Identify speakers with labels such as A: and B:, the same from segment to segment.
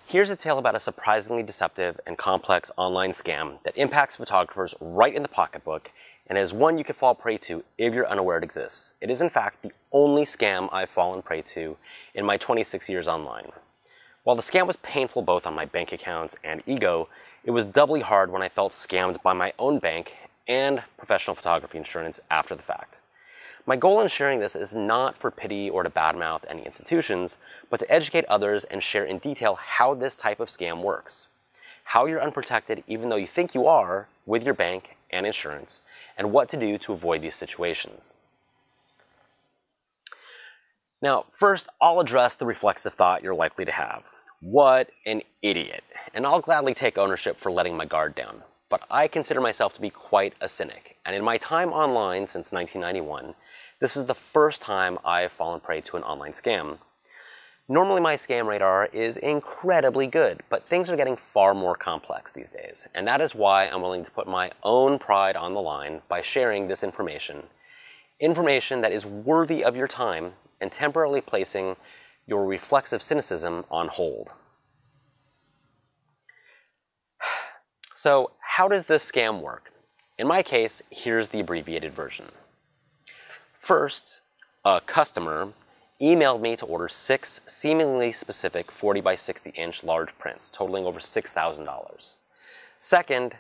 A: Here's a tale about a surprisingly deceptive and complex online scam that impacts photographers right in the pocketbook and is one you could fall prey to if you're unaware it exists. It is in fact the only scam I've fallen prey to in my 26 years online. While the scam was painful both on my bank accounts and ego, it was doubly hard when I felt scammed by my own bank and professional photography insurance after the fact. My goal in sharing this is not for pity or to badmouth any institutions, but to educate others and share in detail how this type of scam works, how you're unprotected even though you think you are with your bank and insurance, and what to do to avoid these situations. Now, first, I'll address the reflexive thought you're likely to have. What an idiot. And I'll gladly take ownership for letting my guard down. But I consider myself to be quite a cynic. And in my time online since 1991, this is the first time I've fallen prey to an online scam. Normally my scam radar is incredibly good, but things are getting far more complex these days. And that is why I'm willing to put my own pride on the line by sharing this information. Information that is worthy of your time and temporarily placing your reflexive cynicism on hold. So, how does this scam work? In my case, here's the abbreviated version. First, a customer emailed me to order 6 seemingly specific 40 by 60 inch large prints, totaling over $6,000. Second,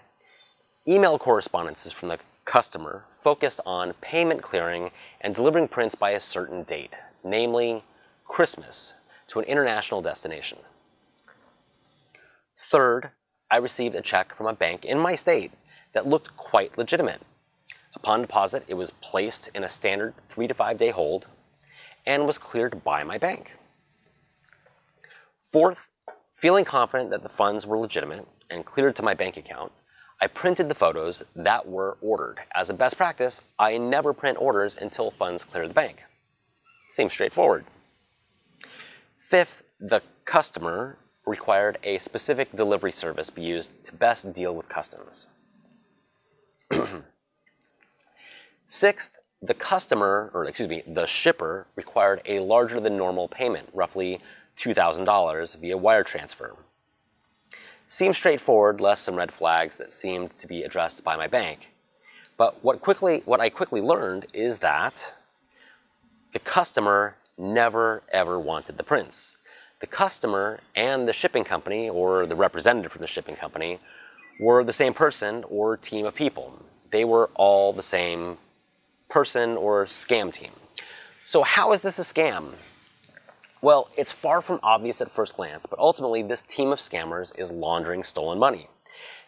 A: email correspondences from the customer focused on payment clearing and delivering prints by a certain date, namely Christmas, to an international destination. Third, I received a check from a bank in my state that looked quite legitimate. Upon deposit, it was placed in a standard 3 to 5 day hold and was cleared by my bank. Fourth, feeling confident that the funds were legitimate and cleared to my bank account, I printed the photos that were ordered. As a best practice, I never print orders until funds clear the bank. Seems straightforward. Fifth, the customer required a specific delivery service be used to best deal with customs. Sixth, the shipper required a larger than normal payment, roughly $2,000 via wire transfer. Seems straightforward, less some red flags that seemed to be addressed by my bank. But what I quickly learned is that the customer never ever wanted the prints. The customer and the shipping company, or the representative from the shipping company, were the same person or team of people. They were all the same person or scam team. So how is this a scam? Well, it's far from obvious at first glance, but ultimately this team of scammers is laundering stolen money.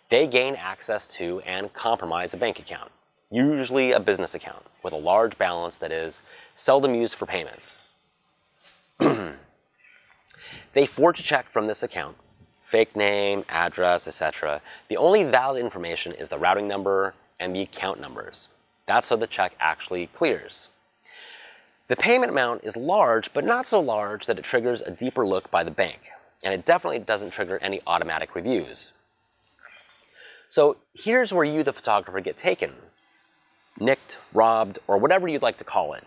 A: They gain access to and compromise a bank account, usually a business account, with a large balance that is seldom used for payments. They forge a check from this account, fake name, address, etc. The only valid information is the routing number and the account numbers. That's how the check actually clears. The payment amount is large, but not so large that it triggers a deeper look by the bank, and it definitely doesn't trigger any automatic reviews. So here's where you, the photographer, get taken, nicked, robbed, or whatever you'd like to call it.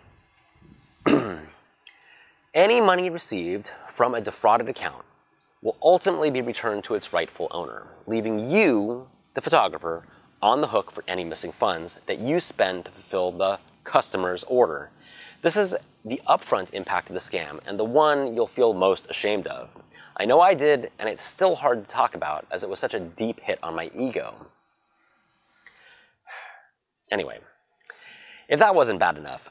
A: Any money received from a defrauded account will ultimately be returned to its rightful owner, leaving you, the photographer, on the hook for any missing funds that you spend to fulfill the customer's order. This is the upfront impact of the scam, and the one you'll feel most ashamed of. I know I did, and it's still hard to talk about as it was such a deep hit on my ego. Anyway, if that wasn't bad enough,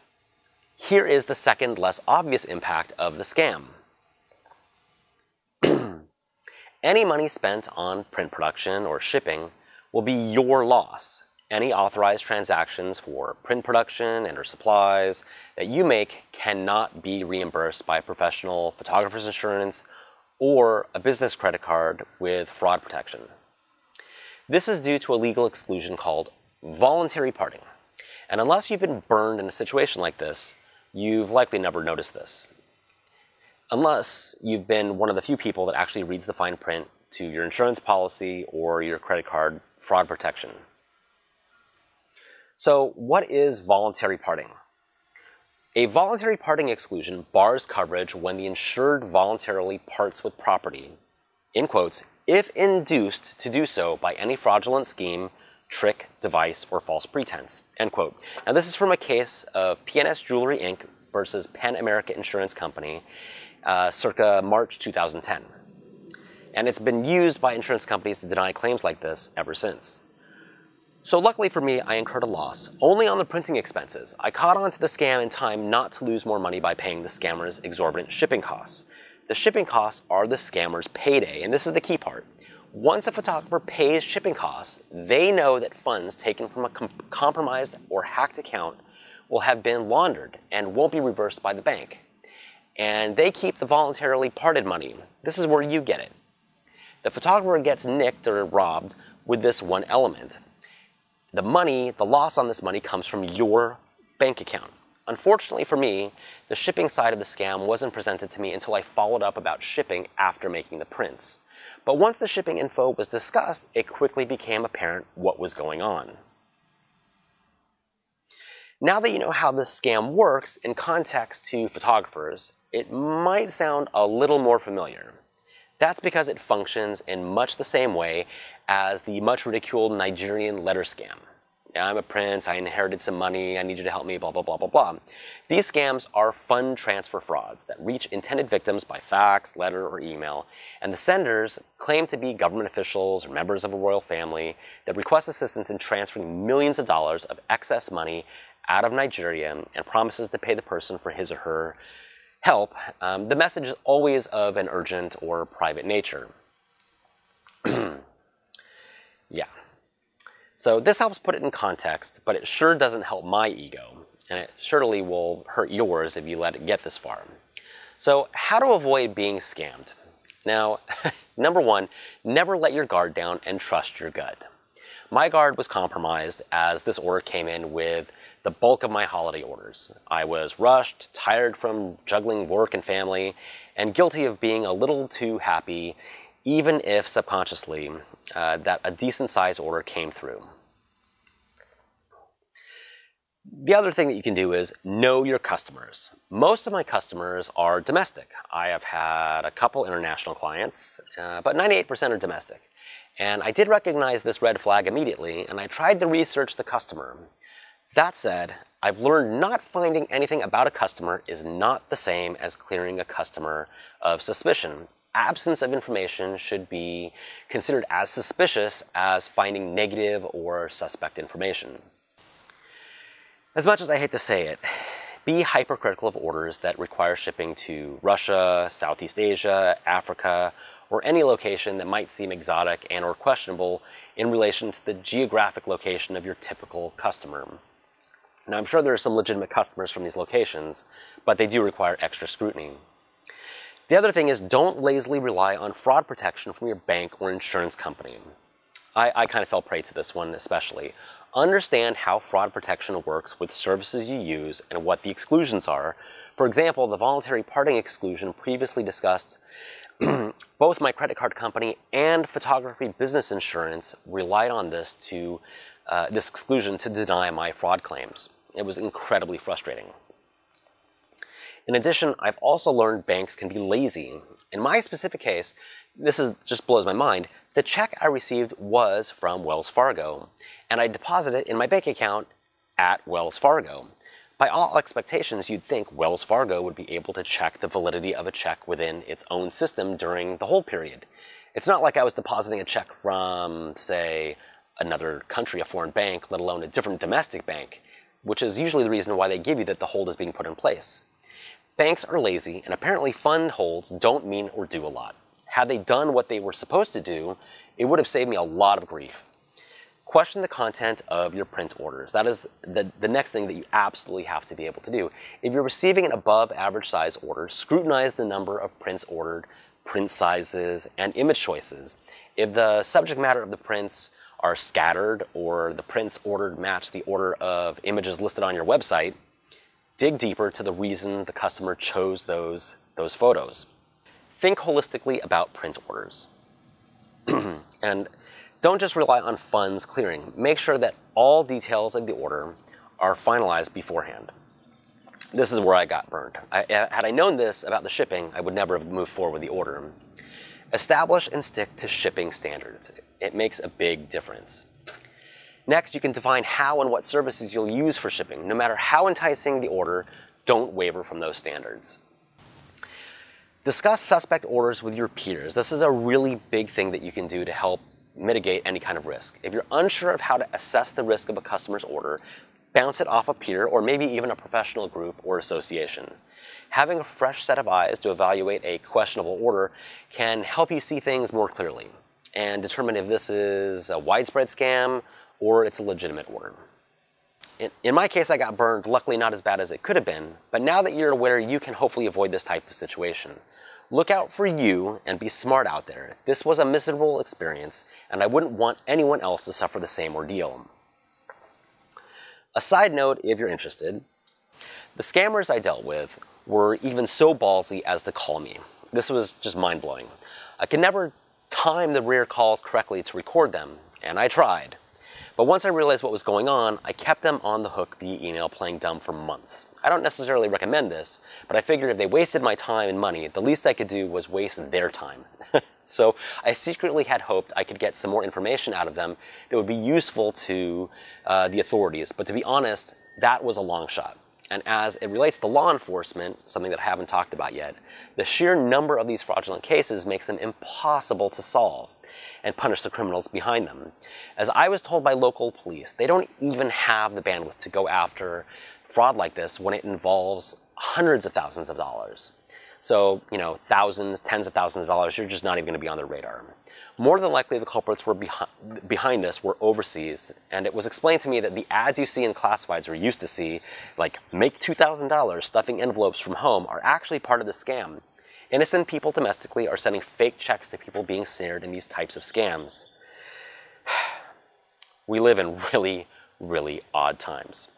A: here is the second, less obvious impact of the scam. Any money spent on print production or shipping will be your loss. Any authorized transactions for print production and/or supplies that you make cannot be reimbursed by a professional photographer's insurance or a business credit card with fraud protection. This is due to a legal exclusion called voluntary-parting. And unless you've been burned in a situation like this, you've likely never noticed this. Unless you've been one of the few people that actually reads the fine print to your insurance policy or your credit card fraud protection. So what is voluntary parting? A voluntary parting exclusion bars coverage when the insured voluntarily parts with property in quotes, if induced to do so by any fraudulent scheme, trick, device, or false pretense, end quote. Now this is from a case of PNS Jewelry Inc. versus Penn America Insurance Company, circa March 2010. And it's been used by insurance companies to deny claims like this ever since. So luckily for me, I incurred a loss only on the printing expenses. I caught on to the scam in time not to lose more money by paying the scammers exorbitant shipping costs. The shipping costs are the scammer's payday, and this is the key part. Once a photographer pays shipping costs, they know that funds taken from a compromised or hacked account will have been laundered and won't be reversed by the bank. And they keep the voluntarily parted money. This is where you get it. The photographer gets nicked or robbed with this one element. The money, the loss on this money comes from your bank account. Unfortunately for me, the shipping side of the scam wasn't presented to me until I followed up about shipping after making the prints. But once the shipping info was discussed, it quickly became apparent what was going on. Now that you know how this scam works in context to photographers, it might sound a little more familiar. That's because it functions in much the same way as the much ridiculed Nigerian letter scam. I'm a prince, I inherited some money, I need you to help me, blah, blah, blah, blah, blah. These scams are fund transfer frauds that reach intended victims by fax, letter, or email, and the senders claim to be government officials or members of a royal family that request assistance in transferring millions of dollars of excess money out of Nigeria and promises to pay the person for his or her help. The message is always of an urgent or private nature. Yeah. So this helps put it in context, but it sure doesn't help my ego, and it surely will hurt yours if you let it get this far. So how to avoid being scammed? Now, number one, never let your guard down and trust your gut. My guard was compromised as this order came in with the bulk of my holiday orders. I was rushed, tired from juggling work and family, and guilty of being a little too happy, even if subconsciously, that a decent-sized order came through. The other thing that you can do is know your customers. Most of my customers are domestic. I have had a couple international clients, but 98% are domestic. And I did recognize this red flag immediately, and I tried to research the customer. That said, I've learned not finding anything about a customer is not the same as clearing a customer of suspicion. Absence of information should be considered as suspicious as finding negative or suspect information. As much as I hate to say it, be hypercritical of orders that require shipping to Russia, Southeast Asia, Africa, or any location that might seem exotic and or questionable in relation to the geographic location of your typical customer. Now, I'm sure there are some legitimate customers from these locations, but they do require extra scrutiny. The other thing is don't lazily rely on fraud protection from your bank or insurance company. I kind of fell prey to this one especially. Understand how fraud protection works with services you use and what the exclusions are. For example, the voluntary parting exclusion previously discussed, both my credit card company and photography business insurance relied on this exclusion to deny my fraud claims. It was incredibly frustrating. In addition, I've also learned banks can be lazy. In my specific case, just blows my mind, the check I received was from Wells Fargo, and I deposited it in my bank account at Wells Fargo. By all expectations, you'd think Wells Fargo would be able to check the validity of a check within its own system during the whole period. It's not like I was depositing a check from, say, another country, a foreign bank, let alone a different domestic bank, which is usually the reason why they give you that the hold is being put in place. Banks are lazy, and apparently fund holds don't mean or do a lot. Had they done what they were supposed to do, it would have saved me a lot of grief. Question the content of your print orders. That is the next thing that you absolutely have to be able to do. If you're receiving an above average size order, scrutinize the number of prints ordered, print sizes, and image choices. If the subject matter of the prints are scattered or the prints ordered match the order of images listed on your website, dig deeper to the reason the customer chose those photos. Think holistically about print orders. And don't just rely on funds clearing. Make sure that all details of the order are finalized beforehand. This is where I got burned. Had I known this about the shipping, I would never have moved forward with the order. Establish and stick to shipping standards. It makes a big difference. Next, you can define how and what services you'll use for shipping. No matter how enticing the order, don't waver from those standards. Discuss suspect orders with your peers. This is a really big thing that you can do to help mitigate any kind of risk. If you're unsure of how to assess the risk of a customer's order, bounce it off a peer or maybe even a professional group or association. Having a fresh set of eyes to evaluate a questionable order can help you see things more clearly and determine if this is a widespread scam or it's a legitimate order. In my case, I got burned, luckily not as bad as it could have been, but now that you're aware, you can hopefully avoid this type of situation. Look out for you and be smart out there. This was a miserable experience, and I wouldn't want anyone else to suffer the same ordeal. A side note, if you're interested, the scammers I dealt with were even so ballsy as to call me. This was just mind-blowing. I could never time the rare calls correctly to record them, and I tried. But once I realized what was going on, I kept them on the hook via email playing dumb for months. I don't necessarily recommend this, but I figured if they wasted my time and money, the least I could do was waste their time. So I secretly had hoped I could get some more information out of them that would be useful to the authorities. But to be honest, that was a long shot. And as it relates to law enforcement, something that I haven't talked about yet, the sheer number of these fraudulent cases makes them impossible to solve and punish the criminals behind them. As I was told by local police, they don't even have the bandwidth to go after fraud like this when it involves hundreds of thousands of dollars. So, thousands, tens of thousands of dollars, you're just not even going to be on their radar. More than likely, the culprits were behind this were overseas, and it was explained to me that the ads you see in classifieds or used to see, like make $2,000 stuffing envelopes from home, are actually part of the scam. Innocent people domestically are sending fake checks to people being snared in these types of scams. We live in really, really odd times.